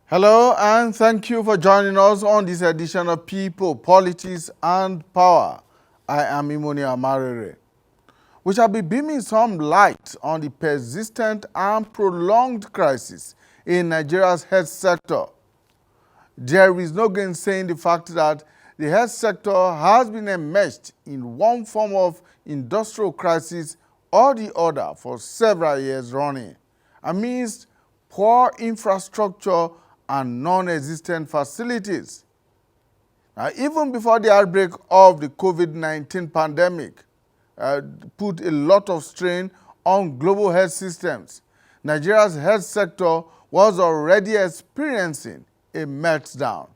Hello, and thank you for joining us on this edition of People, Politics, and Power. I am Imoni Amarere. We shall be beaming some light on the persistent and prolonged crisis in Nigeria's health sector. There is no gainsaying the fact that the health sector has been enmeshed in one form of industrial crisis or the other for several years running, amidst poor infrastructure and non-existent facilities. Now, even before the outbreak of the COVID-19 pandemic put a lot of strain on global health systems, Nigeria's health sector was already experiencing a meltdown.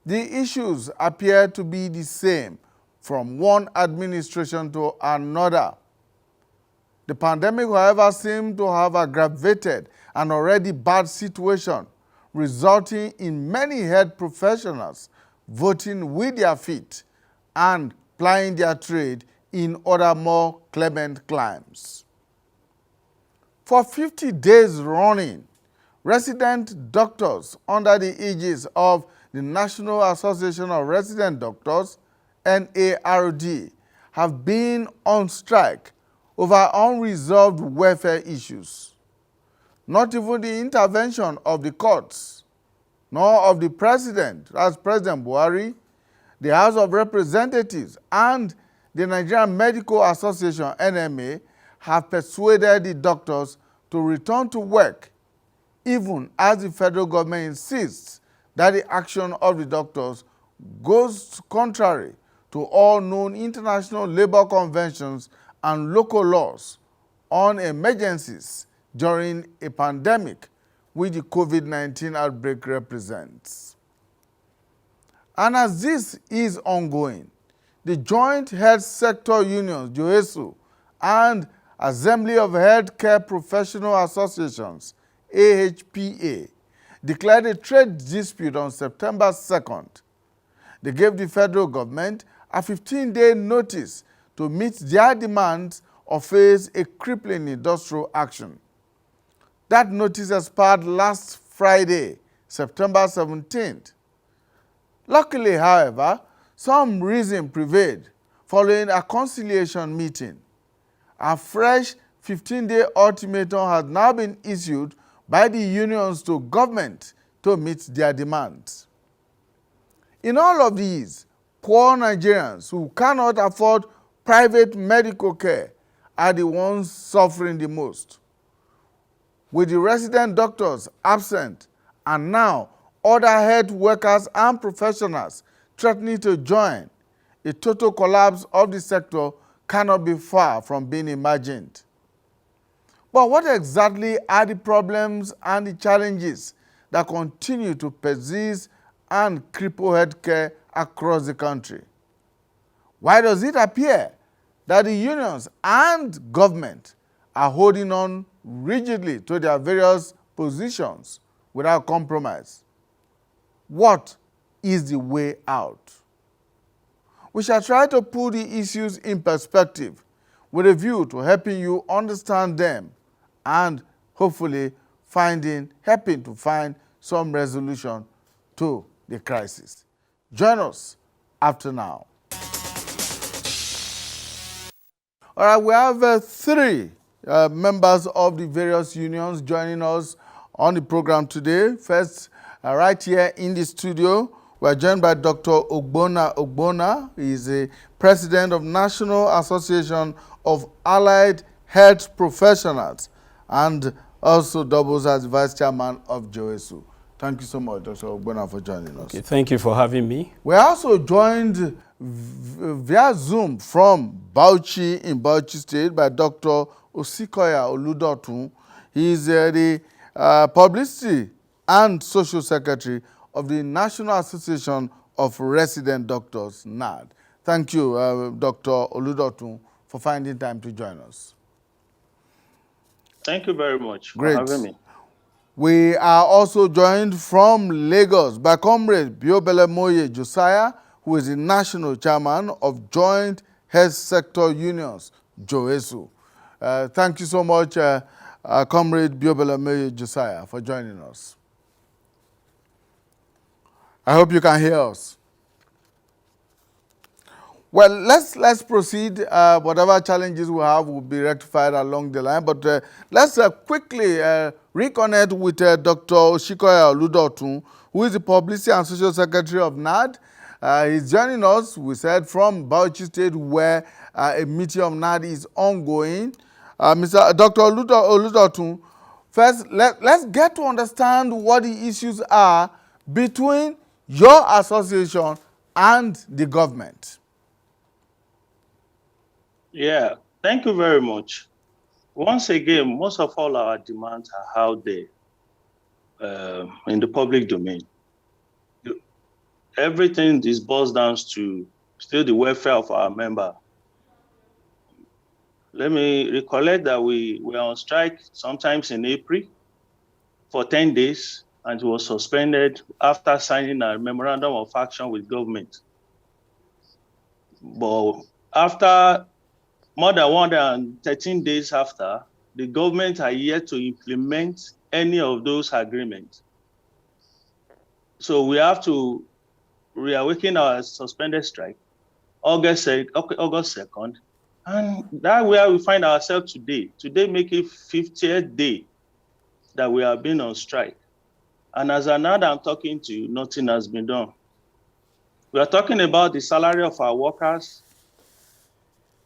The issues appear to be the same from one administration to another. The pandemic, however, seemed to have aggravated an already bad situation, resulting in many health professionals voting with their feet and plying their trade in other more clement climes. For 50 days running, resident doctors under the aegis of the National Association of Resident Doctors, NARD, have been on strike over unresolved welfare issues. Not even the intervention of the courts, nor of the president, as President Buhari, the House of Representatives, and the Nigerian Medical Association, NMA, have persuaded the doctors to return to work, even as the federal government insists that the action of the doctors goes contrary to all known international labor conventions and local laws on emergencies during a pandemic which the COVID-19 outbreak represents. And as this is ongoing, the Joint Health Sector Unions, JOHESU, and Assembly of Healthcare Professional Associations, AHPA, declared a trade dispute on September 2nd. They gave the federal government a 15-day notice to meet their demands or face a crippling industrial action. That notice expired last Friday, September 17th. Luckily, however, some reason prevailed following a conciliation meeting. A fresh 15-day ultimatum has now been issued by the unions to government to meet their demands. In all of these, poor Nigerians who cannot afford private medical care are the ones suffering the most. With the resident doctors absent and now other health workers and professionals threatening to join, a total collapse of the sector cannot be far from being imagined. But what exactly are the problems and the challenges that continue to persist and cripple healthcare across the country? Why does it appear that the unions and government are holding on rigidly to their various positions without compromise? What is the way out? We shall try to put the issues in perspective with a view to helping you understand them and hopefully helping to find some resolution to the crisis. Join us after now. All right, we have three members of the various unions joining us on the program today. First, right here in the studio, we are joined by Dr. Ogbonna. He is a president of National Association of Allied Health Professionals and also doubles as vice chairman of JOHESU. Thank you so much, Dr. Ogbonna, for joining us. Okay, thank you for having me. We are also joined via Zoom from Bauchi in Bauchi State by Dr. Osikoya Oludotun. He is the publicity and social secretary of the National Association of Resident Doctors, NARD. Thank you, Dr. Oludotun, for finding time to join us. Thank you very much for Great. having me. We are also joined from Lagos by Comrade Biobelemoye Josiah, who is the national chairman of Joint Health Sector Unions, JOHESU. Thank you so much, Comrade Biobelemoye Josiah, for joining us. I hope you can hear us. Well, let's proceed. Whatever challenges we have will be rectified along the line. But let's quickly reconnect with Dr. Oshikoya Oludotun, who is the Publicity and Social Secretary of NAD. He's joining us, we said, from Bauchi State, where a meeting of NAD is ongoing. Mr. Dr. Oludotun, first, let's get to understand what the issues are between your association and the government. Yeah, thank you very much. Once again, most of all our demands are out there in the public domain. Everything is boils down to still the welfare of our member. Let me recollect that we were on strike sometimes in April for 10 days, and it was suspended after signing a memorandum of action with government. But after more than 113 days after, the government are yet to implement any of those agreements. So we have to reawaken our suspended strike August 2nd. And that's where we find ourselves today. Today make it 50th day that we have been on strike. And as of now that I'm talking to you, nothing has been done. We are talking about the salary of our workers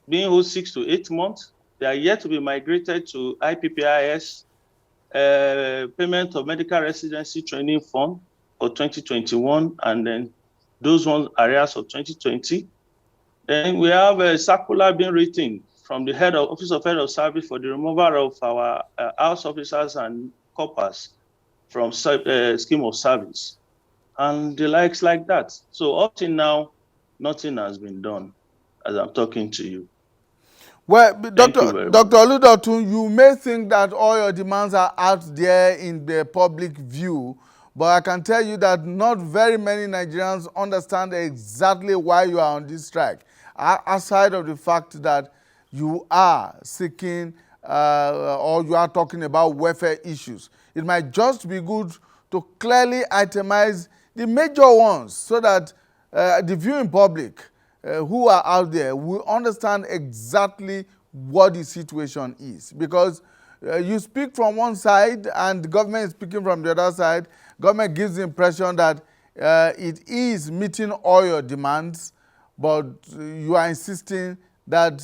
being owed 6 to 8 months. They are yet to be migrated to IPPIS payment of medical residency training fund for 2021, and then those ones areas of 2020. Then we have a circular being written from the Office of Head of Service for the removal of our house officers and corpers from scheme of service and the likes like that. So up till now, nothing has been done as I'm talking to you. Well, Dr. Oludotun, you may think that all your demands are out there in the public view, but I can tell you that not very many Nigerians understand exactly why you are on this strike, aside of the fact that you are seeking or you are talking about welfare issues. It might just be good to clearly itemize the major ones so that the viewing public who are out there will understand exactly what the situation is. Because you speak from one side and the government is speaking from the other side. Government gives the impression that it is meeting all your demands, but you are insisting that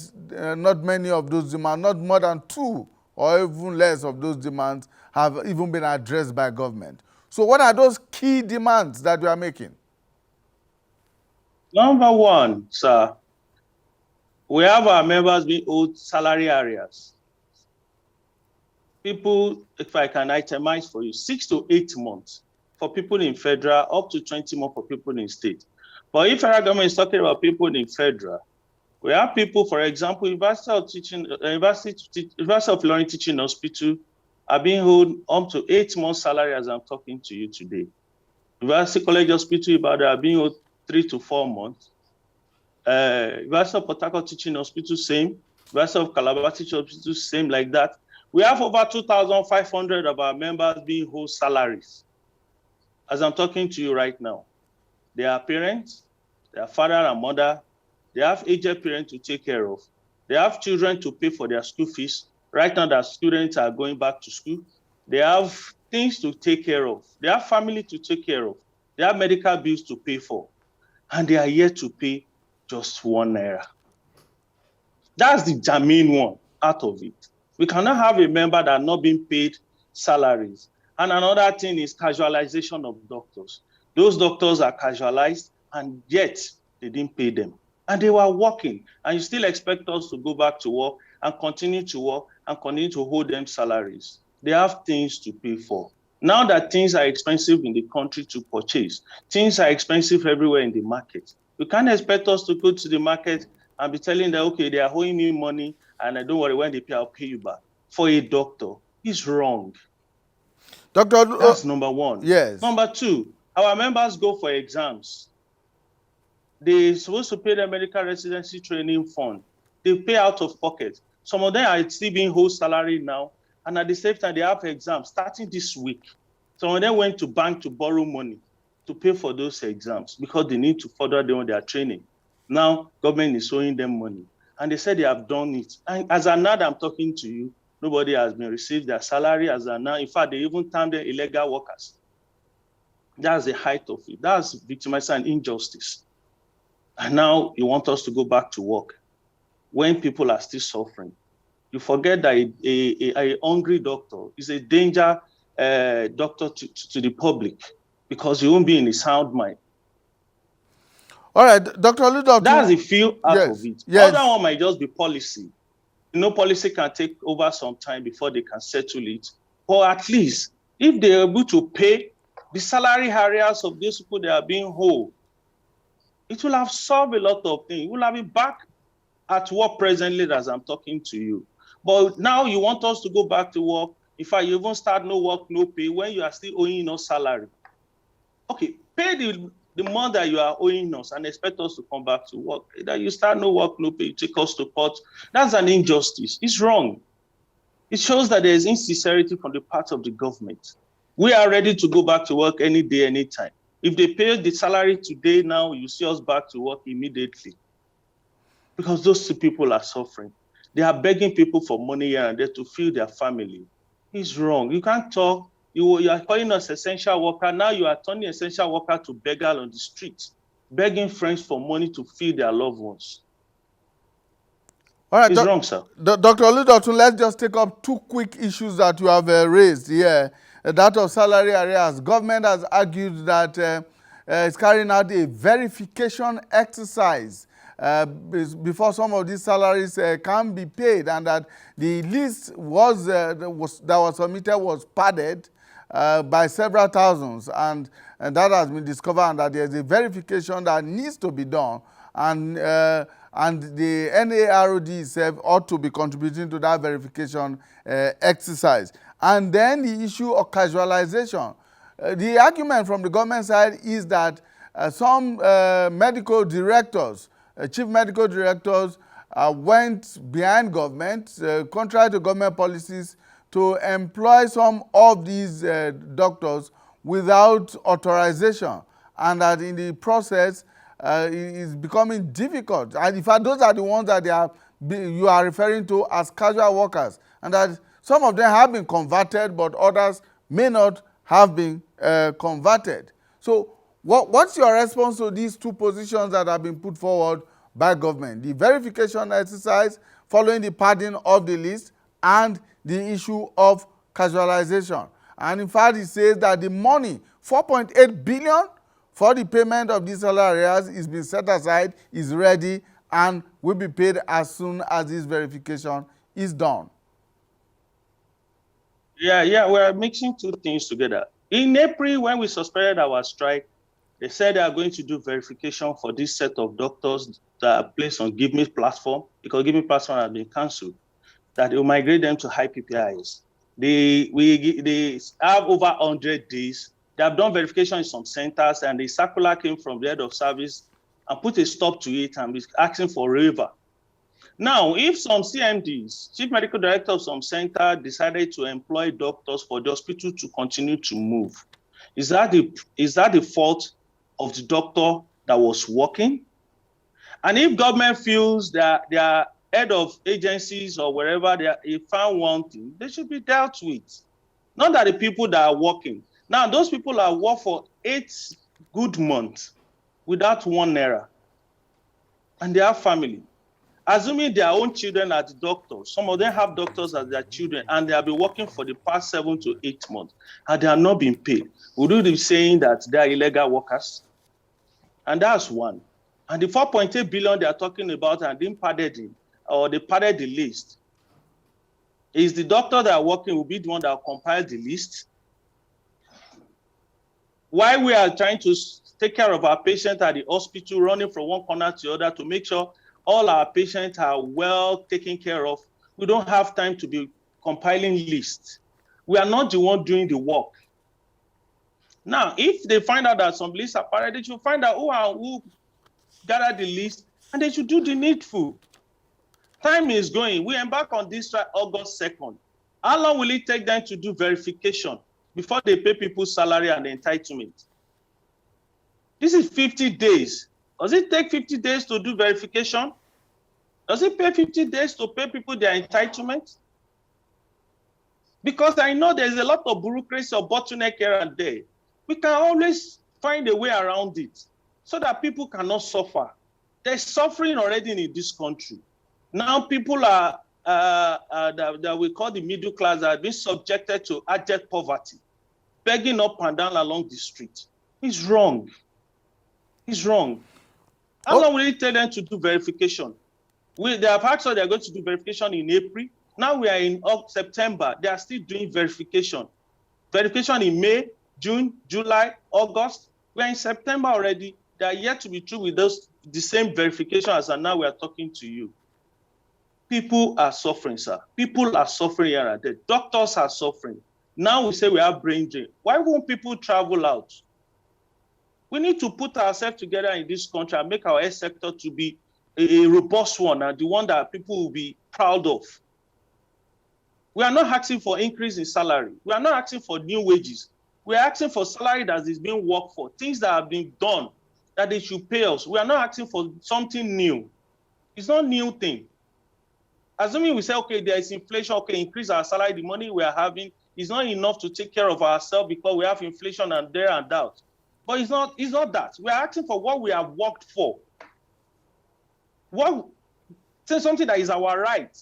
not many of those demands, not more than 2 or even less of those demands have even been addressed by government. So what are those key demands that you are making? Number one, sir, we have our members being owed salary areas. People, if I can itemize for you, 6 to 8 months for people in federal, up to 20 months for people in state. But if federal government is talking about people in federal, we have people, for example, University of Ilorin Teaching Hospital are being owed up to 8 months salary as I'm talking to you today. University College Hospital Ibadan are being owed 3 to 4 months. University of Port Harcourt Teaching Hospital, same. University of Calabar Teaching Hospital, same like that. We have over 2,500 of our members being owed salaries. As I'm talking to you right now, they are parents, they are father and mother, they have aged parents to take care of. They have children to pay for their school fees. Right now, that students are going back to school. They have things to take care of. They have family to take care of. They have medical bills to pay for. And they are yet to pay just 1 naira. That's the germane one out of it. We cannot have a member that not being paid salaries. And another thing is casualization of doctors. Those doctors are casualized and yet they didn't pay them. And they were working. And you still expect us to go back to work and continue to work and continue to hold them salaries. They have things to pay for. Now that things are expensive in the country to purchase, things are expensive everywhere in the market. You can't expect us to go to the market and be telling them, okay, they are owing me money and don't worry, when they pay, I'll pay you back. For a doctor, it's wrong. That's number one. Yes. Number two, our members go for exams. They're supposed to pay their medical residency training fund. They pay out of pocket. Some of them are still being whole salary now. And at the same time, they have exams starting this week. Some of them went to bank to borrow money. to pay for those exams because they need to further their training. Now, government is owing them money. And they said they have done it. And as of now, I'm talking to you, nobody has been received their salary as of now. In fact, they even termed them illegal workers. That's the height of it. That's victimization and injustice. And now you want us to go back to work when people are still suffering. You forget that a hungry doctor is a danger doctor to the public because he won't be in his sound mind. All right, Dr. Oludotu. That's the feel out of it. Yes. Other one might just be policy. Policy can take over some time before they can settle it. Or at least, if they're able to pay the salary areas of these people that are being whole, it will have solved a lot of things. We'll have been back at work presently as I'm talking to you. But now you want us to go back to work. In fact, you even start no work, no pay when you are still owing no salary. Okay, pay the money that you are owing us and expect us to come back to work. That you start no work, no pay, you take us to court. That's an injustice. It's wrong. It shows that there is insincerity from the part of the government. We are ready to go back to work any day, anytime. If they pay the salary today, now you see us back to work immediately. Because those two people are suffering. They are begging people for money here and there to feed their family. It's wrong. You can't talk. You are calling us essential worker. Now you are turning essential worker to beggar on the streets, begging friends for money to feed their loved ones. All right, it's wrong, sir. Dr. Oludotu, let's just take up two quick issues that you have raised here. That of salary arrears. Government has argued that it's carrying out a verification exercise before some of these salaries can be paid, and that the list that was submitted was padded by several thousands, and that has been discovered, and that there's a verification that needs to be done, and the NAROD itself ought to be contributing to that verification exercise. And then the issue of casualization. The argument from the government side is that some medical directors, chief medical directors, went behind government, contrary to government policies, to employ some of these doctors without authorization, and that in the process it is becoming difficult. And in fact, those are the ones that you are referring to as casual workers, and that some of them have been converted, but others may not have been converted. So what's your response to these two positions that have been put forward by government? The verification exercise following the padding of the list, and the issue of casualization. And in fact, it says that the money, 4.8 billion for the payment of these salary arrears, is being set aside, is ready, and will be paid as soon as this verification is done. Yeah, we're mixing two things together. In April, when we suspended our strike, they said they are going to do verification for this set of doctors that are placed on Give Me platform, because Give Me platform has been cancelled, that they will migrate them to high PPIs. They have over 100 days. They have done verification in some centers, and the circular came from the head of service and put a stop to it and is asking for a waiver. Now, if some CMDs, chief medical director of some center, decided to employ doctors for the hospital to continue to move, is that the fault of the doctor that was working? And if government feels that they are head of agencies or wherever they found wanting, they should be dealt with. Not that the people that are working. Now, those people are work for 8 good months without 1 naira. And they have family. Assuming their own children are the doctors, some of them have doctors as their children, and they have been working for the past 7 to 8 months, and they are not being paid. Would you be saying that they are illegal workers? And that's one. And the 4.8 billion they are talking about and being padded in, or they padded the list, is the doctor that are working will be the one that will compile the list. While we are trying to take care of our patients at the hospital, running from one corner to the other to make sure all our patients are well taken care of, we don't have time to be compiling lists. We are not the one doing the work. Now, if they find out that some lists are padded, they should find out who gathered the list, and they should do the needful. Time is going. We embark on this August 2nd. How long will it take them to do verification before they pay people's salary and entitlement? This is 50 days. Does it take 50 days to do verification? Does it pay 50 days to pay people their entitlement? Because I know there's a lot of bureaucracy or bottleneck here and there. We can always find a way around it so that people cannot suffer. There's suffering already in this country. Now people are, that we call the middle class, are being subjected to abject poverty, begging up and down along the street. It's wrong. It's wrong. How long will it take them to do verification? They have asked us they're going to do verification in April. Now we are in September. They are still doing verification. Verification in May, June, July, August. We are in September already. They are yet to be through with the same verification as now we are talking to you. People are suffering, sir. People are suffering here and there. Doctors are suffering. Now we say we have brain drain. Why won't people travel out? We need to put ourselves together in this country and make our health sector to be a robust one and the one that people will be proud of. We are not asking for increase in salary. We are not asking for new wages. We are asking for salary that is being worked for, things that have been done, that they should pay us. We are not asking for something new. It's not a new thing. Assuming we say, okay, there is inflation, okay, increase our salary, the money we are having is not enough to take care of ourselves because we have inflation and there and out. But it's not that. We are asking for what we have worked for. Say something that is our right,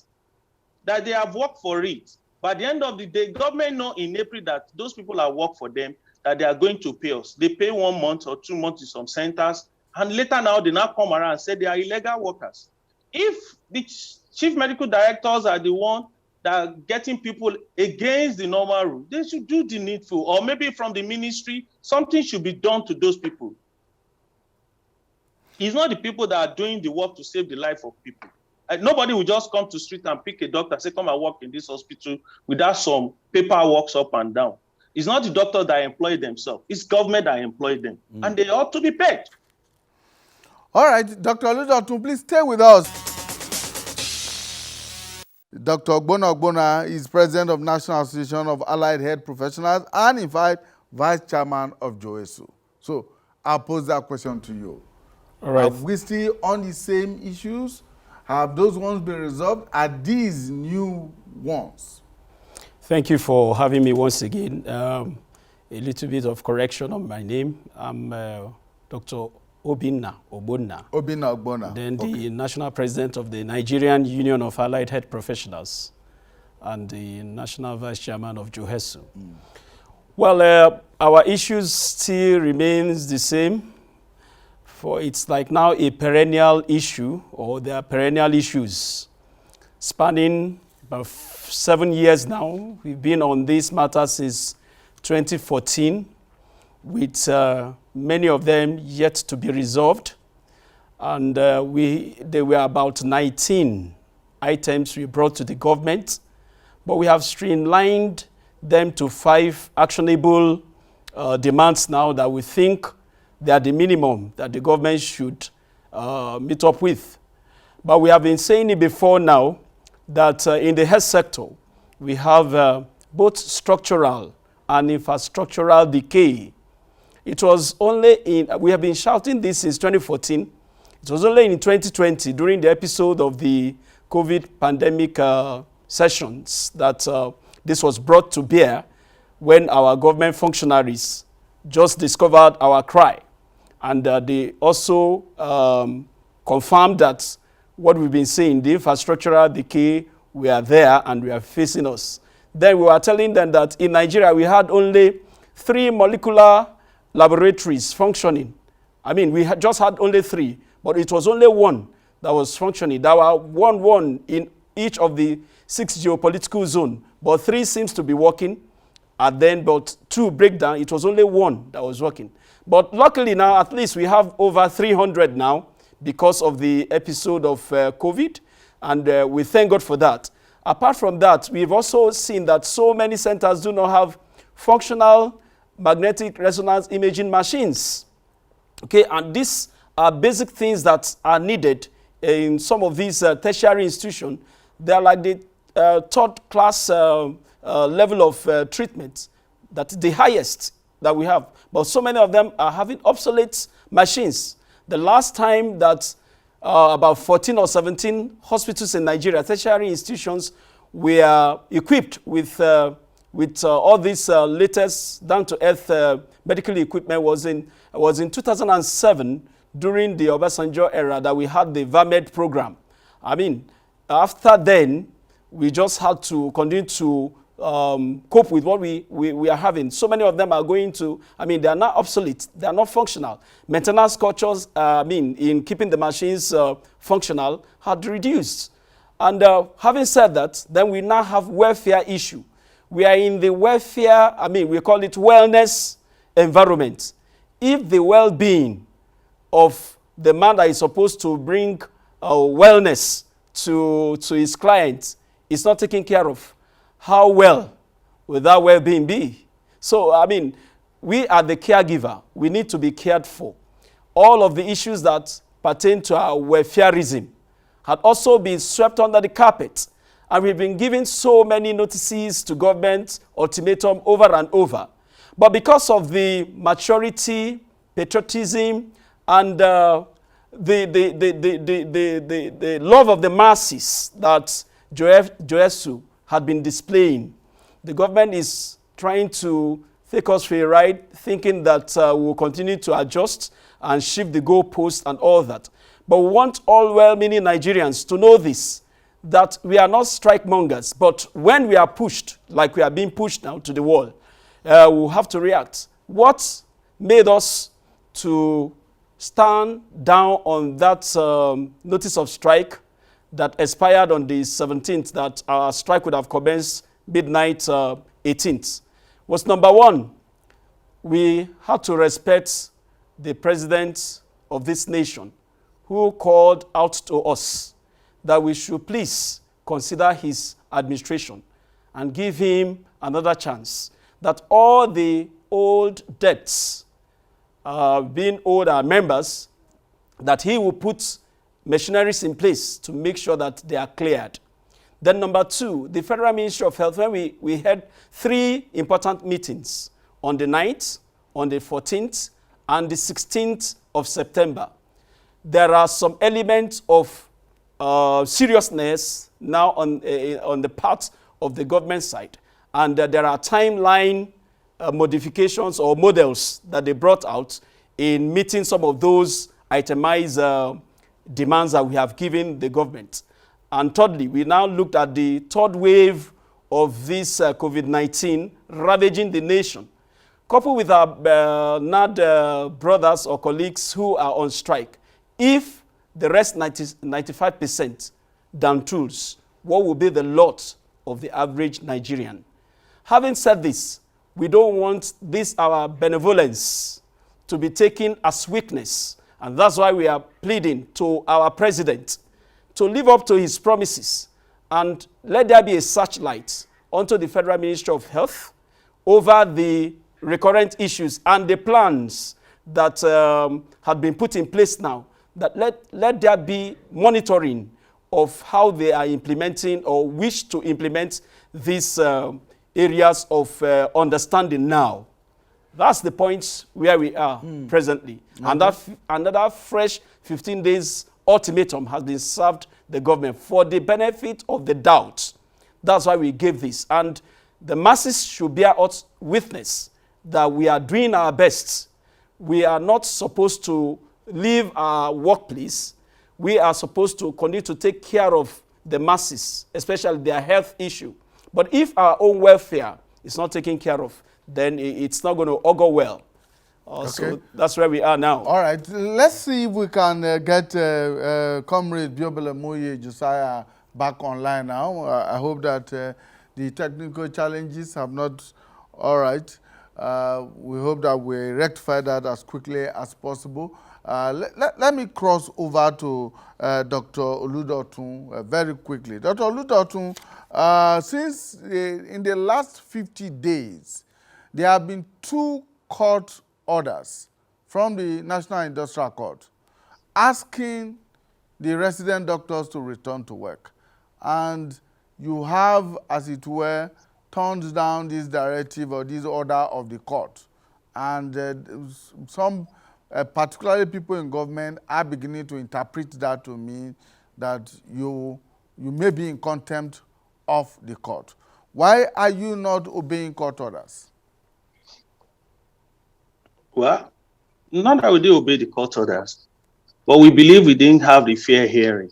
that they have worked for it. But at the end of the day, government know in April that those people have worked for them, that they are going to pay us. They pay 1 month or 2 months in some centers, and later now they now come around and say they are illegal workers. If the chief medical directors are the one that are getting people against the normal rule, they should do the needful, or maybe from the ministry, something should be done to those people. It's not the people that are doing the work to save the life of people. Nobody will just come to the street and pick a doctor and say, come and work in this hospital without some paperwork up and down. It's not the doctor that employ themselves. It's government that employ them. And they ought to be paid. All right, Dr. Oludotun, please stay with us. Dr. Ogbona Ogbona is president of National Association of Allied Health Professionals and, in fact, vice chairman of JOESU. So I'll pose that question to you. All right. Are we still on the same issues? Have those ones been resolved? Are these new ones? Thank you for having me once again. A little bit of correction on my name. I'm Dr. Ogbona Ogbona. Then the national president of the Nigerian Union of Allied Health Professionals and the national vice chairman of JOESU. Well, our issues still remains the same. For it's like now a perennial issue, or there are perennial issues spanning about 7 years now. We've been on this matter since 2014, with many of them yet to be resolved. And there were about 19 items we brought to the government, but we have streamlined them to 5 actionable demands now that we think they are the minimum that the government should meet up with. But we have been saying it before now that in the health sector, we have both structural and infrastructural decay. It was only we have been shouting this since 2014. It was only in 2020, during the episode of the COVID pandemic sessions, that this was brought to bear, when our government functionaries just discovered our cry. And they also confirmed that what we've been saying, the infrastructural decay, we are there and we are facing us. Then we were telling them that in Nigeria, we had only 3 molecular laboratories functioning. I mean, we just had only 3, but it was only 1 that was functioning. There were one in each of the 6 geopolitical zones, but 3 seems to be working. And then, but 2 breakdown, it was only 1 that was working. But luckily now, at least we have over 300 now because of the episode of COVID, and we thank God for that. Apart from that, we've also seen that so many centers do not have functional magnetic resonance imaging machines. Okay, and these are basic things that are needed in some of these tertiary institutions. They are like the 3rd class level of treatment, that is the highest that we have. But so many of them are having obsolete machines. The last time that about 14 or 17 hospitals in Nigeria, tertiary institutions, were equipped with all these latest down-to-earth medical equipment was in 2007, during the Obasanjo era, that we had the VAMED program. I mean, after then, we just had to continue to cope with what we are having. So many of them are going to, I mean, they are not obsolete, they are not functional. Maintenance cultures, in keeping the machines functional, had reduced. And having said that, then we now have welfare issue. We are in the welfare, we call it wellness environment. If the well-being of the man that is supposed to bring wellness to his clients is not taken care of, how well will that well-being be? So, we are the caregiver. We need to be cared for. All of the issues that pertain to our welfareism had also been swept under the carpet. And we've been giving so many notices to government, ultimatum over and over. But because of the maturity, patriotism, and the love of the masses that Joesu had been displaying, the government is trying to take us for a ride, thinking that we'll continue to adjust and shift the goalpost and all that. But we want all well-meaning Nigerians to know this, that we are not strike mongers, but when we are pushed, like we are being pushed now to the wall, we'll have to react. What made us to stand down on that notice of strike that expired on the 17th, that our strike would have commenced midnight 18th, was number one, we had to respect the president of this nation, who called out to us that we should please consider his administration and give him another chance, that all the old debts being owed our members, that he will put machineries in place to make sure that they are cleared. Then number two, the Federal Ministry of Health, when we had 3 important meetings on the 9th, on the 14th, and the 16th of September. There are some elements of seriousness now on the part of the government side. And there are timeline modifications or models that they brought out in meeting some of those itemized demands that we have given the government. And thirdly, we now looked at the third wave of this COVID-19 ravaging the nation, coupled with our NAD brothers or colleagues who are on strike. If the rest 95% down tools, what will be the lot of the average Nigerian? Having said this, we don't want this, our benevolence, to be taken as weakness. And that's why we are pleading to our president to live up to his promises and let there be a searchlight onto the Federal Ministry of Health over the recurrent issues and the plans that had been put in place now, that let there be monitoring of how they are implementing or wish to implement these areas of understanding now. That's the point where we are presently. Mm-hmm. And another fresh 15 days ultimatum has been served the government for the benefit of the doubt. That's why we gave this. And the masses should bear us witness that we are doing our best. We are not supposed to leave our workplace. We are supposed to continue to take care of the masses, especially their health issue. But if our own welfare is not taken care of, then it's not going to augur well. Okay. So that's where we are now. All right. Let's see if we can get Comrade Biobele Moye Josiah back online now. I hope that the technical challenges have not... All right. We hope that we rectify that as quickly as possible. Let me cross over to Dr. Oludotun very quickly. Dr. Oludotun, since in the last 50 days, there have been 2 court orders from the National Industrial Court asking the resident doctors to return to work. And you have, as it were, turned down this directive or this order of the court. And some particularly people in government, are beginning to interpret that to mean that you may be in contempt of the court. Why are you not obeying court orders? Well, not that we did obey the court orders, but we believe we didn't have the fair hearing.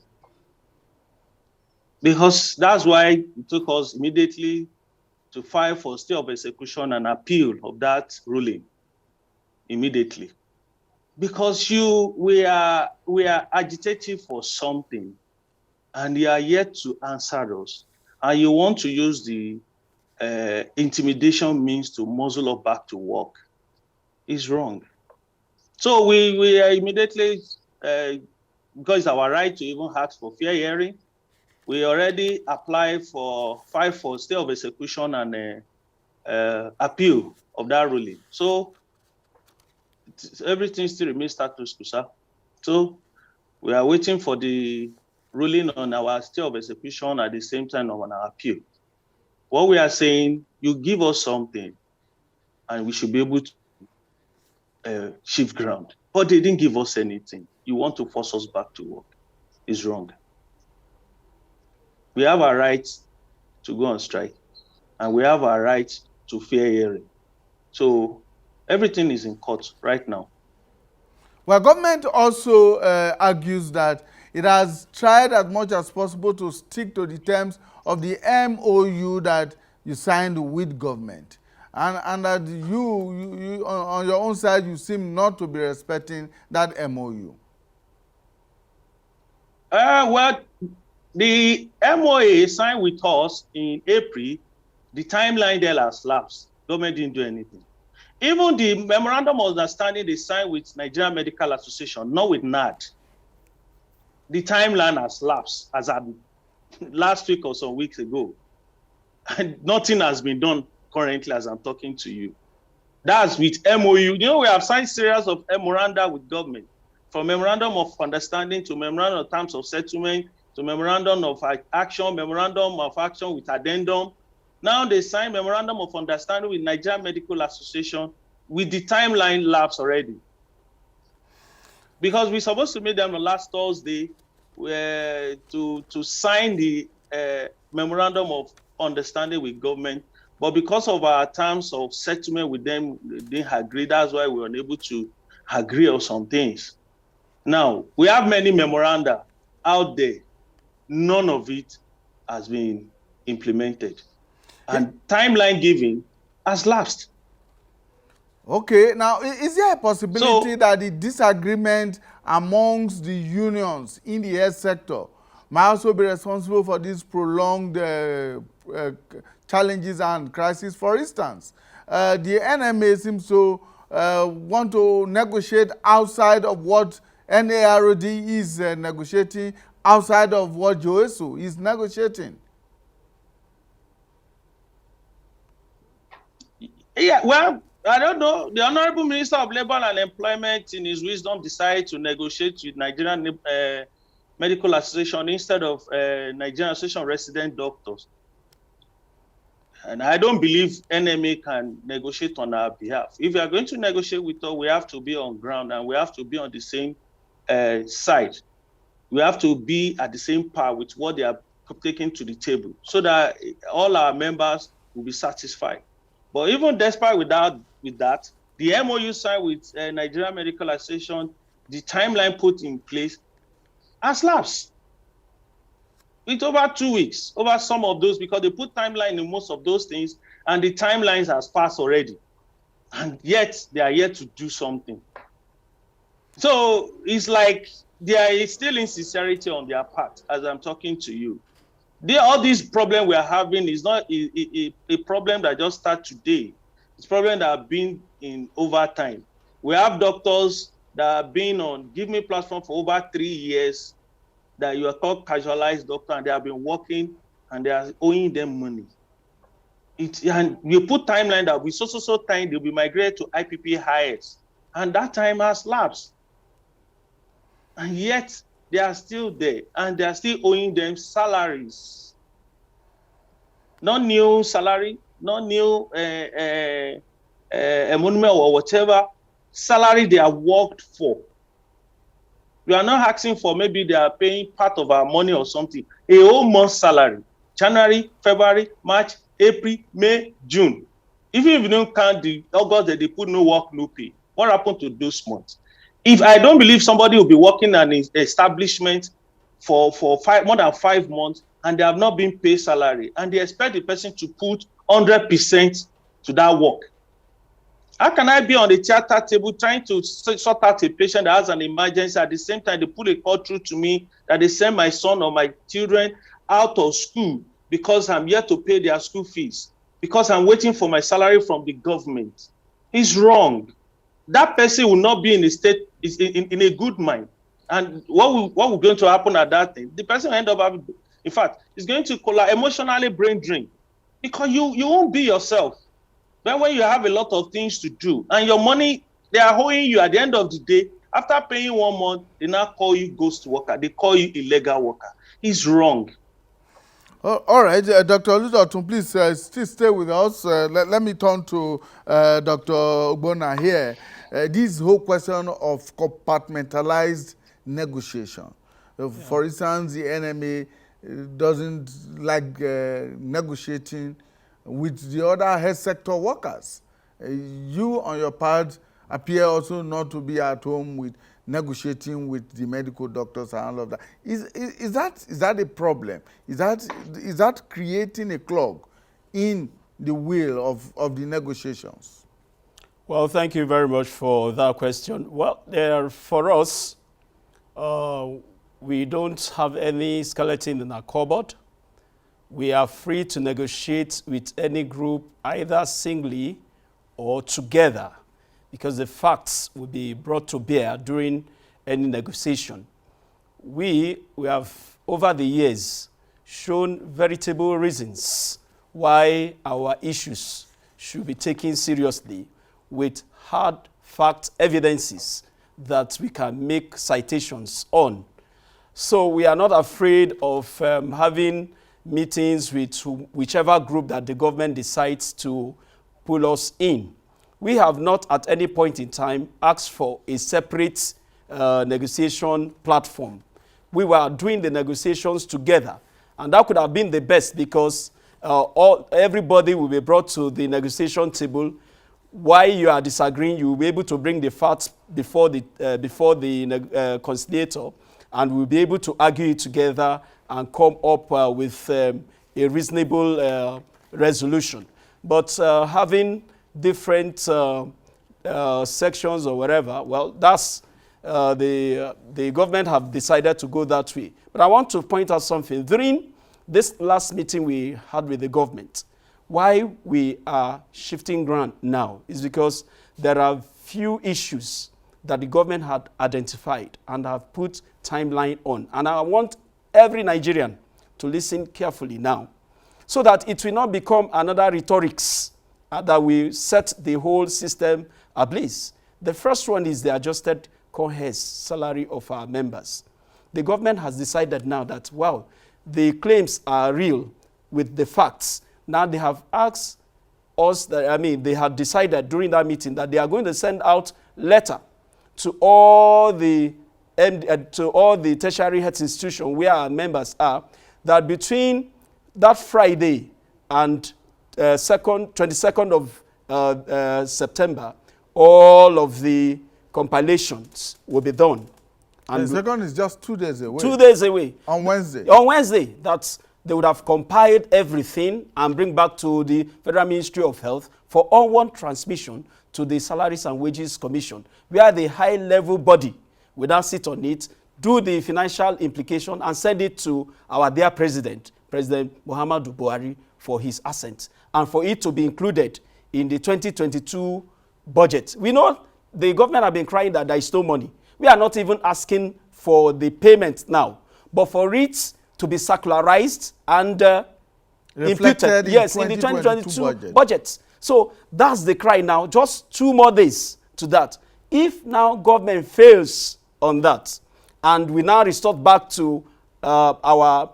Because that's why it took us immediately to file for stay of execution and appeal of that ruling immediately. Because we are agitating for something, and you are yet to answer us, and you want to use the intimidation means to muzzle us back to work. Is wrong. So we are immediately, because it's our right to even ask for fair hearing, we already applied for stay of execution and appeal of that ruling. So everything still remains status quo, sir. So we are waiting for the ruling on our stay of execution at the same time on our appeal. What we are saying, you give us something, and we should be able to shift ground. But they didn't give us anything. You want to force us back to work. It's wrong. We have a right to go on strike, and we have a right to fair hearing. So everything is in court right now. Well, government also argues that it has tried as much as possible to stick to the terms of the MOU that you signed with government. And that you on your own side, you seem not to be respecting that MOU. Well, the MOA signed with us in April, the timeline there has lapsed. Government didn't do anything. Even the memorandum of understanding they signed with Nigerian Medical Association, not with NAD, the timeline has lapsed as at last week or some weeks ago. And nothing has been done currently as I'm talking to you. That's with MOU. You know, we have signed series of memoranda with government, from memorandum of understanding to memorandum of terms of settlement to memorandum of action, memorandum of action with addendum. Now they sign memorandum of understanding with Nigerian Medical Association with the timeline lapse already. Because we're supposed to meet them on last Thursday to sign the memorandum of understanding with government. But because of our terms of settlement with them, they didn't agree. That's why we were unable to agree on some things. Now, we have many memoranda out there. None of it has been implemented. And timeline giving has lapsed. Okay, now is there a possibility that the disagreement amongst the unions in the health sector might also be responsible for these prolonged challenges and crises? For instance, the NMA seems to want to negotiate outside of what NAROD is negotiating, outside of what JOHESU is negotiating. Yeah, well, I don't know. The Honorable Minister of Labor and Employment, in his wisdom, decided to negotiate with Nigerian Medical Association instead of Nigerian Association of Resident Doctors. And I don't believe NMA can negotiate on our behalf. If we are going to negotiate with us, we have to be on ground and we have to be on the same side. We have to be at the same par with what they are taking to the table so that all our members will be satisfied. But even despite with that, the MOU signed with Nigerian Medical Association, the timeline put in place has lapsed. It's over 2 weeks, over some of those, because they put timeline in most of those things, and the timelines has passed already. And yet, they are yet to do something. So it's like there is still insincerity on their part as I'm talking to you. All these problems we are having is not a problem that just started today. It's problem that have been in over time. We have doctors that have been on Give Me platform for over 3 years, that you are called casualized doctor, and they have been working and they are owing them money. And you put timeline that we so time they'll be migrated to IPP-IS, and that time has lapsed. And yet they are still there, and they are still owing them salaries. Not new salary, not new emolument or whatever. salary they have worked for. We are not asking for maybe they are paying part of our money or something. A whole month's salary. January, February, March, April, May, June. Even if you don't count the August that they put no work, no pay. What happened to those months? If I don't believe somebody will be working in an establishment for more than 5 months and they have not been paid salary and they expect the person to put 100% to that work. How can I be on the theater table trying to sort out a patient that has an emergency, at the same time they put a call through to me that they send my son or my children out of school because I'm yet to pay their school fees, because I'm waiting for my salary from the government? It's wrong. That person will not be in a state, in a good mind. And what will going to happen at that thing? The person will end up having, in fact, it's going to emotionally brain drain, because you won't be yourself. Then when you have a lot of things to do and your money, they are owing you at the end of the day, after paying 1 month, they now call you ghost worker. They call you illegal worker. It's wrong. All right, Dr. Oludotun, please still stay with us. Let me turn to Dr. Ogbonna here. This whole question of compartmentalized negotiation. For instance, the enemy doesn't like negotiating with the other health sector workers. You, on your part, appear also not to be at home with negotiating with the medical doctors and all of that. Is that a problem? Is that creating a clog in the wheel of the negotiations? Well, thank you very much for that question. Well, for us, we don't have any skeleton in our cupboard. We are free to negotiate with any group, either singly or together, because the facts will be brought to bear during any negotiation. We have, over the years, shown veritable reasons why our issues should be taken seriously, with hard fact evidences that we can make citations on. So we are not afraid of having meetings with whichever group that the government decides to pull us in. We have not at any point in time asked for a separate negotiation platform. We were doing the negotiations together, and that could have been the best, because everybody will be brought to the negotiation table. While you are disagreeing, you will be able to bring the facts before the conciliator, and we'll be able to argue it together and come up with a reasonable resolution. But having different sections or whatever, well, that's the government have decided to go that way. But I want to point out something. During this last meeting we had with the government, why we are shifting ground now is because there are few issues that the government had identified and have put timeline on. And I want every Nigerian to listen carefully now, so that it will not become another rhetorics that will set the whole system ablaze. The first one is the adjusted cohesive salary of our members. The government has decided now that, wow, the claims are real with the facts. Now they have asked us, they had decided during that meeting that they are going to send out letter to all the tertiary health institutions where our members are, that between that Friday and 22nd of September, all of the compilations will be done. And the second is just 2 days away. 2 days away. On Wednesday. On Wednesday, they would have compiled everything and bring back to the Federal Ministry of Health for onward transmission to the Salaries and Wages Commission, where the high-level body will now sit on it, do the financial implication, and send it to our dear President, President Muhammadu Buhari, for his assent, and for it to be included in the 2022 budget. We know the government have been crying that there is no money. We are not even asking for the payment now, but for it to be circularized and imputed, yes, in the 2022 budget. So that's the cry now. Just 2 more days to that. If now government fails on that, and we now resort back to our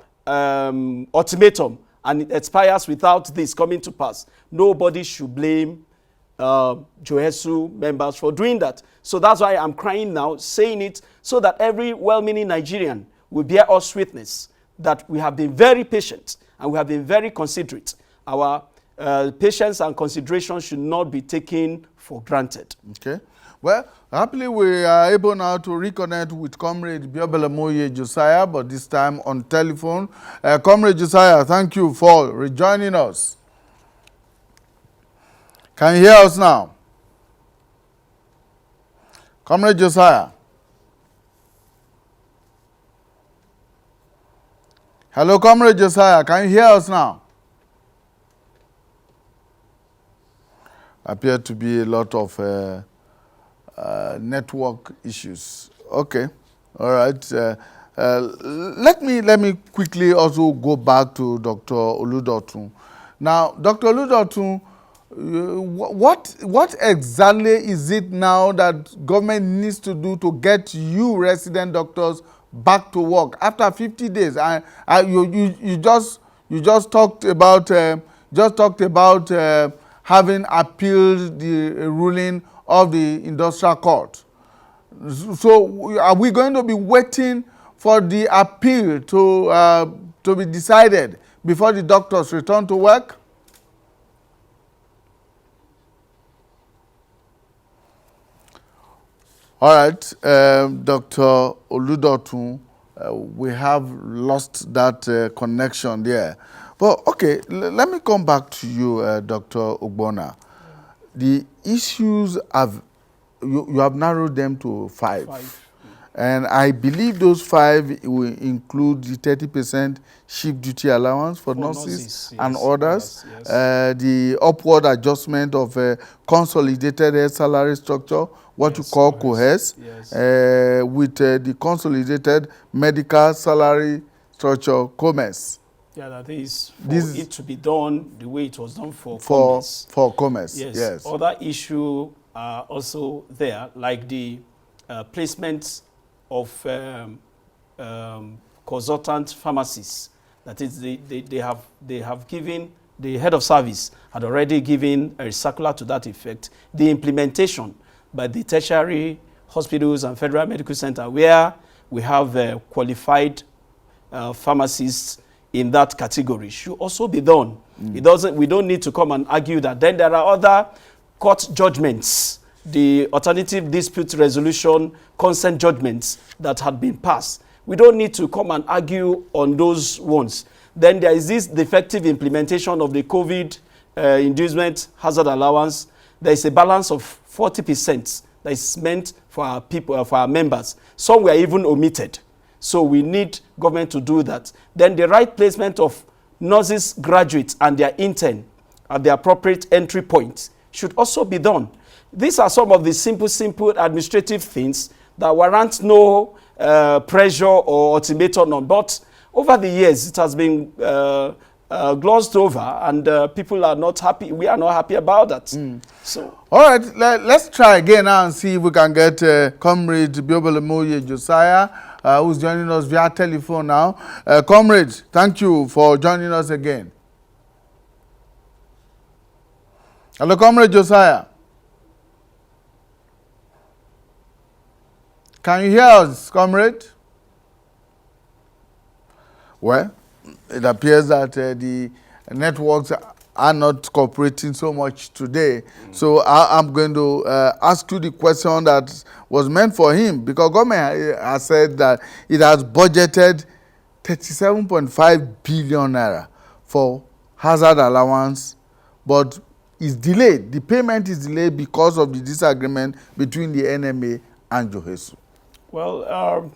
ultimatum, and it expires without this coming to pass, nobody should blame Johesu members for doing that. So that's why I'm crying now, saying it so that every well-meaning Nigerian will bear us witness that we have been very patient and we have been very considerate. Our patience and consideration should not be taken for granted. Okay. Well, happily we are able now to reconnect with Comrade Biobelemoye Josiah, but this time on telephone. Comrade Josiah, thank you for rejoining us. Can you hear us now? Comrade Josiah. Hello, Comrade Josiah, can you hear us now? Appear to be a lot of network issues. Okay, all right. Let me quickly also go back to Dr. Oludotun. Now, Dr. Oludotun, what exactly is it now that government needs to do to get you resident doctors back to work after 50 days? You just talked about having appealed the ruling of the industrial court. So are we going to be waiting for the appeal to be decided before the doctors return to work? All right, Dr. Oludotun, we have lost that connection there. But okay, let me come back to you, Dr. Ogbonna. The issues you have narrowed them to five. And I believe those 5 will include the 30% shift duty allowance for nurses and others, the upward adjustment of consolidated health salary structure, what you call COHES, with the consolidated medical salary structure, COMES. Yeah, that is for it to be done the way it was done for COMES. For COMES, yes. Other issues are also there, like the placement of consultant pharmacists. That is, they have given, the head of service had already given a circular to that effect. The implementation by the tertiary hospitals and federal medical center, where we have qualified pharmacists in that category, should also be done. We don't need to come and argue that. Then there are other court judgments, the alternative dispute resolution consent judgments that had been passed. We don't need to come and argue on those ones. Then there is this defective implementation of the COVID inducement hazard allowance. There is a balance of 40% that is meant for our people, for our members. Some were even omitted. So we need government to do that. Then the right placement of nurses, graduates, and their intern at the appropriate entry point should also be done. These are some of the simple administrative things that warrant no pressure or ultimatum on. But over the years, it has been glossed over, and people are not happy. We are not happy about that. So, all right, let's try again now and see if we can get Comrade Biobelemoye Josiah, who's joining us via telephone now. Comrade, thank you for joining us again. Hello, Comrade Josiah. Can you hear us, Comrade? Well, it appears that the networks are not cooperating so much today. So I'm going to ask you the question that was meant for him, because government has said that it has budgeted 37.5 billion naira for hazard allowance, but is delayed. The payment is delayed because of the disagreement between the NMA and Johesu. Well,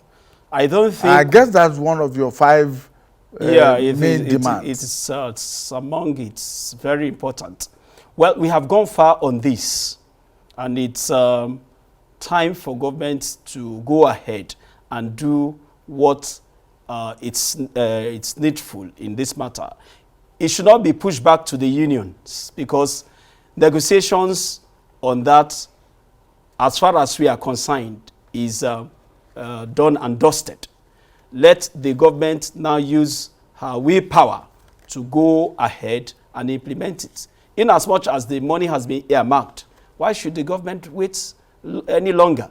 I don't think... I guess that's one of your 5 main demands. It's among it's very important. Well, we have gone far on this, and it's time for government to go ahead and do what it's needful in this matter. It should not be pushed back to the unions, because negotiations on that, as far as we are concerned, is done and dusted. Let the government now use her willpower to go ahead and implement it. In as much as the money has been earmarked, Why should the government wait any longer?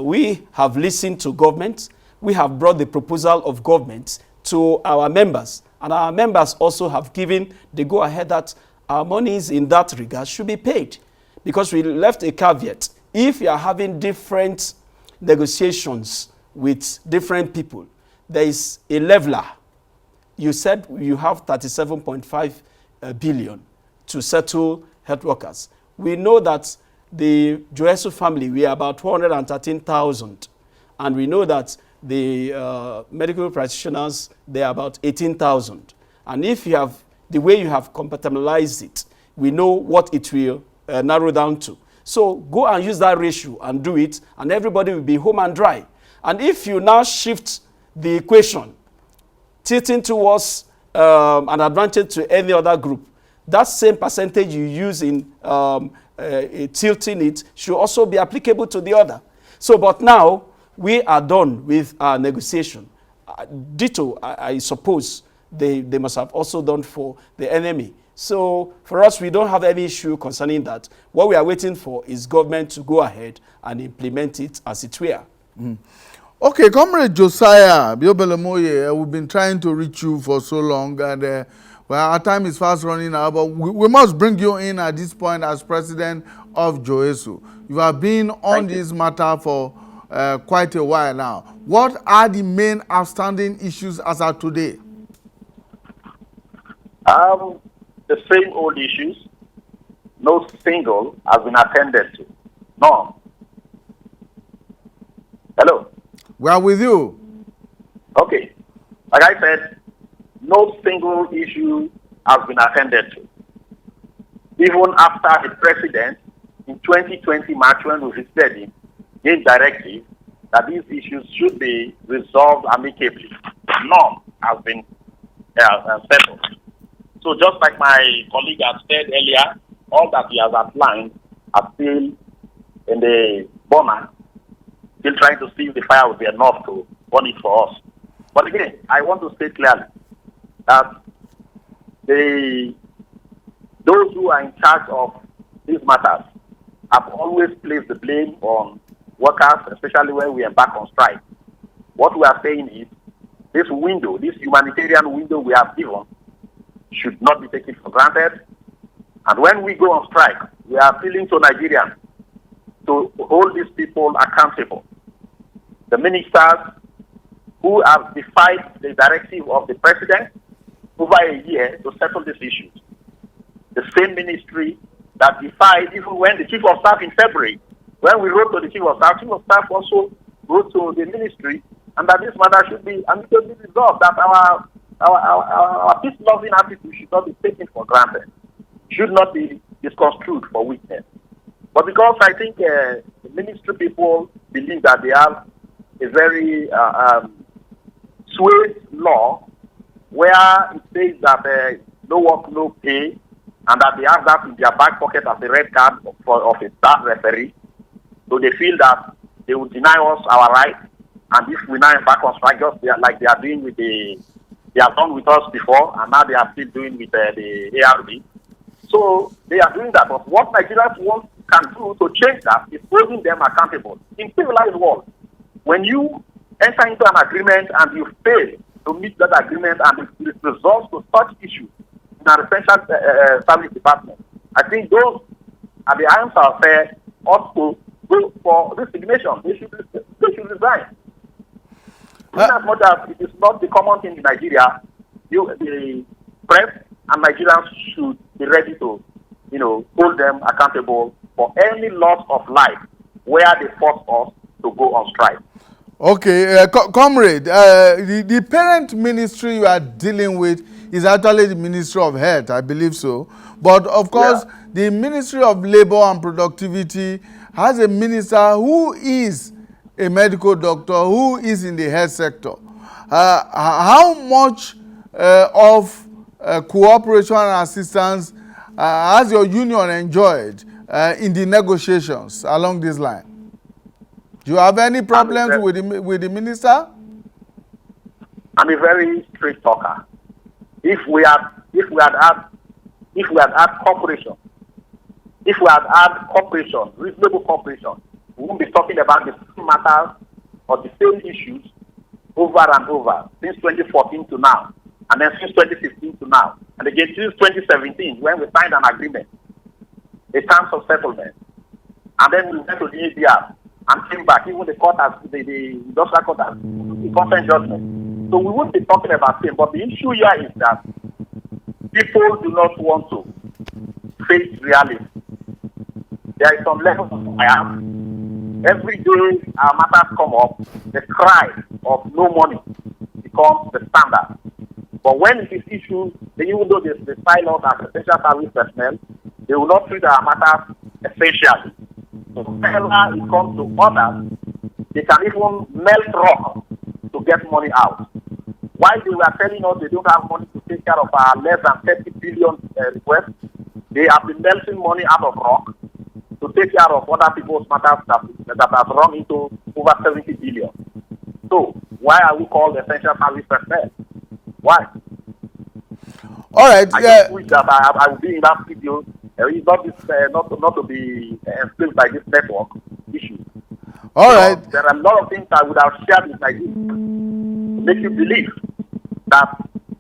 We have listened to government. We have brought the proposal of government to our members. And our members also have given the go-ahead that our monies in that regard should be paid. Because we left a caveat. If you are having different negotiations with different people, there is a leveler. You said you have 37.5 billion to settle health workers. We know that the Joesu family, we are about 413,000. And we know that the medical practitioners, they are about 18,000. And if you have, the way you have compartmentalized it, we know what it will narrow down to. So go and use that ratio and do it, and everybody will be home and dry. And if you now shift the equation, tilting towards an advantage to any other group, that same percentage you use in tilting it should also be applicable to the other. So, but now we are done with our negotiation. Ditto, I suppose, they must have also done for the enemy. So for us, we don't have any issue concerning that. What we are waiting for is government to go ahead and implement it as it were. Okay, Comrade Josiah Biobelemoye, we've been trying to reach you for so long, and well, our time is fast running out, but we must bring you in at this point as president of Joesu. You have been on this matter for quite a while now. What are the main outstanding issues as of today? The same old issues. No single has been attended to. None. Hello? We are with you. Okay. Like I said, no single issue has been attended to. Even after the president, in 2020 March, when we visited him, gave directive that these issues should be resolved amicably. None has been settled. So just like my colleague has said earlier, all that he has outlined are still in the burner, still trying to see if the fire will be enough to burn it for us. But again, I want to state clearly that those who are in charge of these matters have always placed the blame on workers, especially when we embark on strike. What we are saying is this window, this humanitarian window we have given, should not be taken for granted. And when we go on strike, we are appealing to Nigerians to hold these people accountable. The ministers who have defied the directive of the president over a year to settle these issues. The same ministry that defied even when the chief of staff in February, when we wrote to the chief of staff also wrote to the ministry, and that this matter should be amicably resolved, that our peace-loving attitude should not be taken for granted, should not be misconstrued for weakness. But because I think the ministry people believe that they have a very swayed law where it says that no work, no pay, and that they have that in their back pocket as a red card of a staff referee. So they feel that they will deny us our right, and if we now embark on strike, just like they are doing with they have done with us before, and now they are still doing with the ARB. So they are doing that. But what Nigerians can do to change that is holding them accountable. In civilized world, when you enter into an agreement and you fail to meet that agreement and it results to such issues in an essential service department, I think those at the arms are fair ought to go for resignation. They should resign. As much as it is not the common thing in Nigeria, the press and Nigerians should be ready to, hold them accountable for any loss of life where they force us to go on strike. Okay, comrade, the parent ministry you are dealing with is actually the Ministry of Health, I believe so. But of course, the Ministry of Labor and Productivity has a minister who is a medical doctor, who is in the health sector. How much of cooperation and assistance has your union enjoyed in the negotiations along this line? Do you have any problems with the minister? I'm a very straight talker. If we had had cooperation if we had had cooperation, reasonable cooperation, we won't be talking about the same matters or the same issues over and over since 2014 to now, and then since 2015 to now, and again since 2017 when we signed an agreement, a terms of settlement, and then we went to the ADR and came back. Even the court has, the industrial court has the consent judgment. So we won't be talking about same, but the issue here is that people do not want to face reality. There is some level of bias. Every day our matters come up, the cry of no money becomes the standard. But when it is issued, even though they sign out as essential service personnel, they will not treat our matters essentially. So whenever it comes to others, they can even melt rock to get money out. While they were telling us they don't have money to take care of our less than 30 billion requests, they have been melting money out of rock to take care of other people's matters that have run into over 70 billion. So why are we called essential service personnel? Why? All right. I just wish that I would be in that video. It's not to be enslaved by this network issue. All right. There are a lot of things I would have shared with my people to make you believe that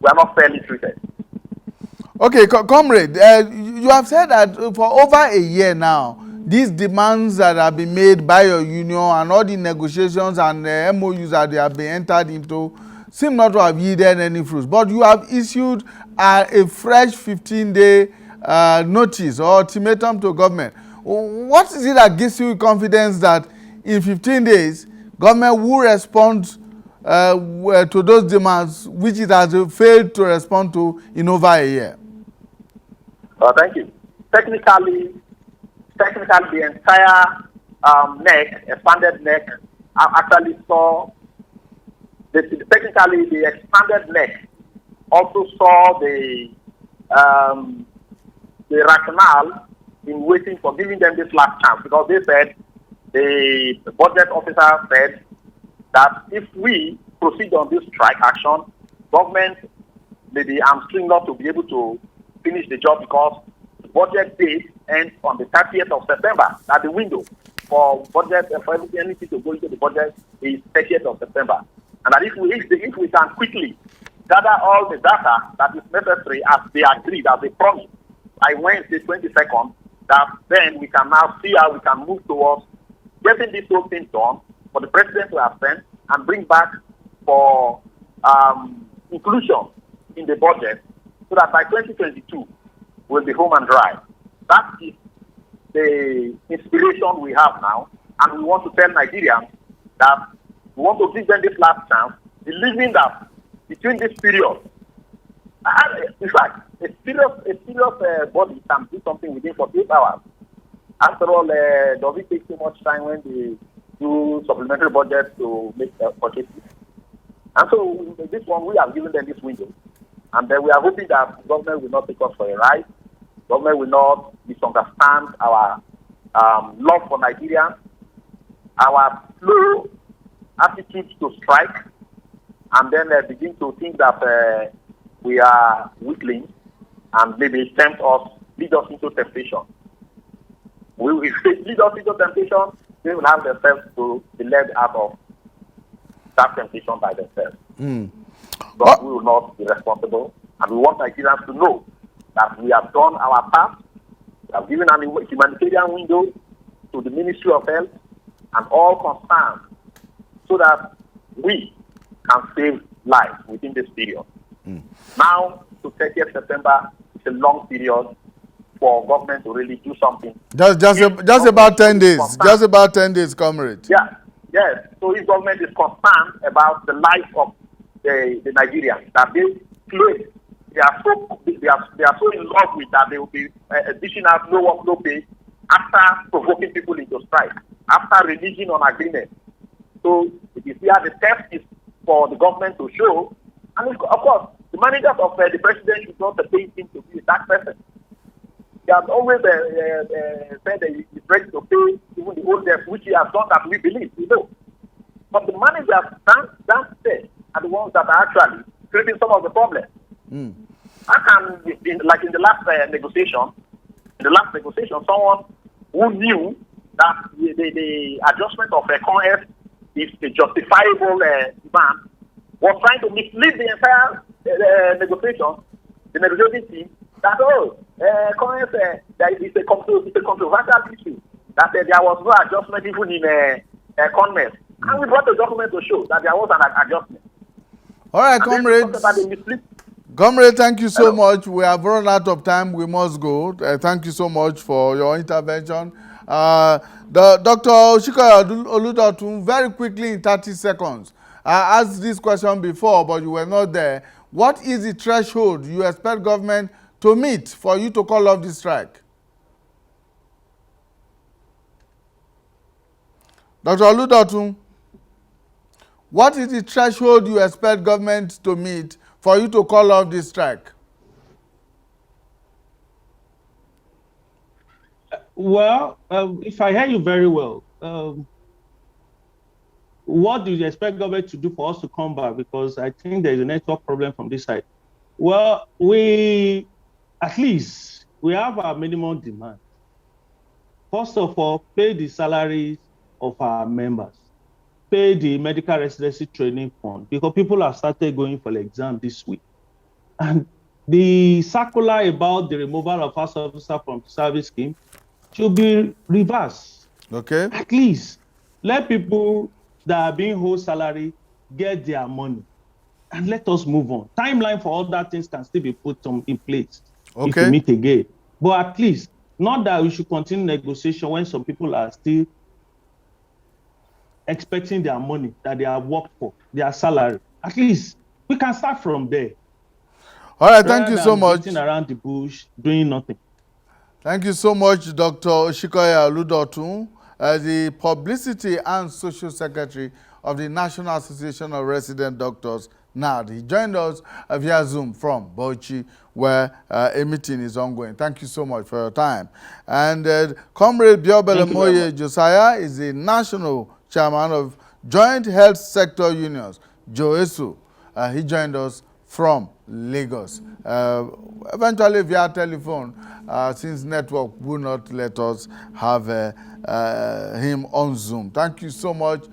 we are not fairly treated. Okay, comrade, you have said that for over a year now, these demands that have been made by your union and all the negotiations and MOUs that they have been entered into seem not to have yielded any fruits. But you have issued a fresh 15-day notice or ultimatum to government. What is it that gives you confidence that in 15 days, government will respond to those demands which it has failed to respond to in over a year? Thank you. Technically, the entire neck, expanded neck, actually saw. Technically, the expanded neck also saw the rationale in waiting for giving them this last chance, because they said, the budget officer said that if we proceed on this strike action, government may be hamstring not to be able to finish the job because the budget date ends on the 30th of September. That the window for budget, for anything to go into the budget is 30th of September. And that if we can quickly gather all the data that is necessary as they agreed, as they promised, by Wednesday 22nd, that then we can now see how we can move towards getting this whole thing done for the president to have sent and bring back for inclusion in the budget, so that by 2022 we'll be home and dry. That is the inspiration we have now, and we want to tell Nigerians that we want to give them this last chance, believing that between this period, in fact, a serious body can do something within 48 hours. After all, does it take too much time when they do supplementary budgets to make purchases? And so this one, we have given them this window. And then we are hoping that government will not take us for a ride. Government will not misunderstand our love for Nigerians, our slow attitude to strike, and then begin to think that we are weaklings and maybe lead us into temptation. If they lead us into temptation, they will have themselves to be led out of that temptation by themselves. But we will not be responsible, and we want Nigerians to know that we have done our part. We have given an humanitarian window to the Ministry of Health and all concerned, so that we can save lives within this period. Now, to 30th September, it's a long period for government to really do something. Just about 10 days. Just about 10 days, comrade. Yeah, yes. So if government is concerned about the life of the Nigerians, that they claim they are so in love with, that they will be dishing out no work, no pay after provoking people into strike, after releasing on agreement. So it is here the test is for the government to show, and of course the managers of the president should not pay him to be that person. He has always said that he is ready to pay even the old debts, which he has done, that we believe, we know. But the managers downstairs are the ones that are actually creating some of the problems. How can, like in the last negotiation, in the last negotiation, someone who knew that the adjustment of Con-F is a justifiable demand, was trying to mislead the entire negotiation, the negotiating team, that, Con-F, that is a controversial issue, that there was no adjustment even in Con-F. And we brought a document to show that there was an adjustment. All right, comrades. Comrade, thank you so much. We have run out of time. We must go. Thank you so much for your intervention. Dr. Oshikoya Oludotun, very quickly in 30 seconds. I asked this question before, but you were not there. What is the threshold you expect government to meet for you to call off the strike? Dr. Oludotun, what is the threshold you expect government to meet for you to call off this strike? Well, if I hear you very well, what do you expect government to do for us to come back? Because I think there's a network problem from this side. Well, at least we have our minimum demand. First of all, pay the salaries of our members. Pay the medical residency training fund, because people have started going for the exam this week. And the circular about the removal of house officer from service scheme should be reversed. Okay. At least let people that are being owed salary get their money, and let us move on. Timeline for all that things can still be put in place if we meet again. But at least, not that we should continue negotiation when some people are still expecting their money that they have worked for, their salary. At least we can start from there. All right, thank you so much. Beating around the bush, doing nothing. Thank you so much, Dr. Oshikoya Oludotun, the Publicity and Social Secretary of the National Association of Resident Doctors, NAD. He joined us via Zoom from Bauchi, where a meeting is ongoing. Thank you so much for your time. And Comrade Biobelemoye Josiah is the National Chairman of Joint Health Sector Unions, JOESU. He joined us from Lagos. Eventually via telephone, since network will not let us have him on Zoom. Thank you so much,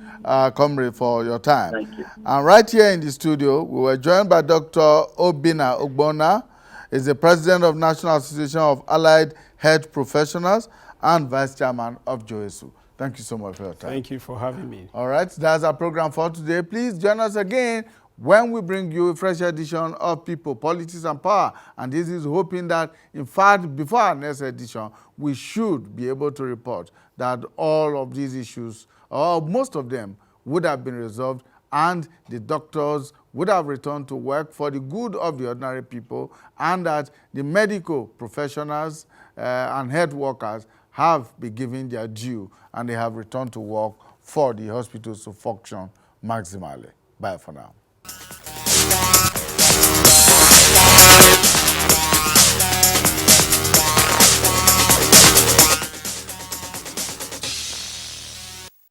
Comrade, for your time. Thank you. And right here in the studio, we were joined by Dr. Obinna Ogbonna. He's the President of National Association of Allied Health Professionals and Vice Chairman of JOESU. Thank you so much for your time. Thank you for having me. All right, that's our program for today. Please join us again when we bring you a fresh edition of People, Politics and Power. And this is hoping that, in fact, before our next edition, we should be able to report that all of these issues, or most of them, would have been resolved, and the doctors would have returned to work for the good of the ordinary people, and that the medical professionals and health workers have been given their due, and they have returned to work for the hospitals to function maximally. Bye for now.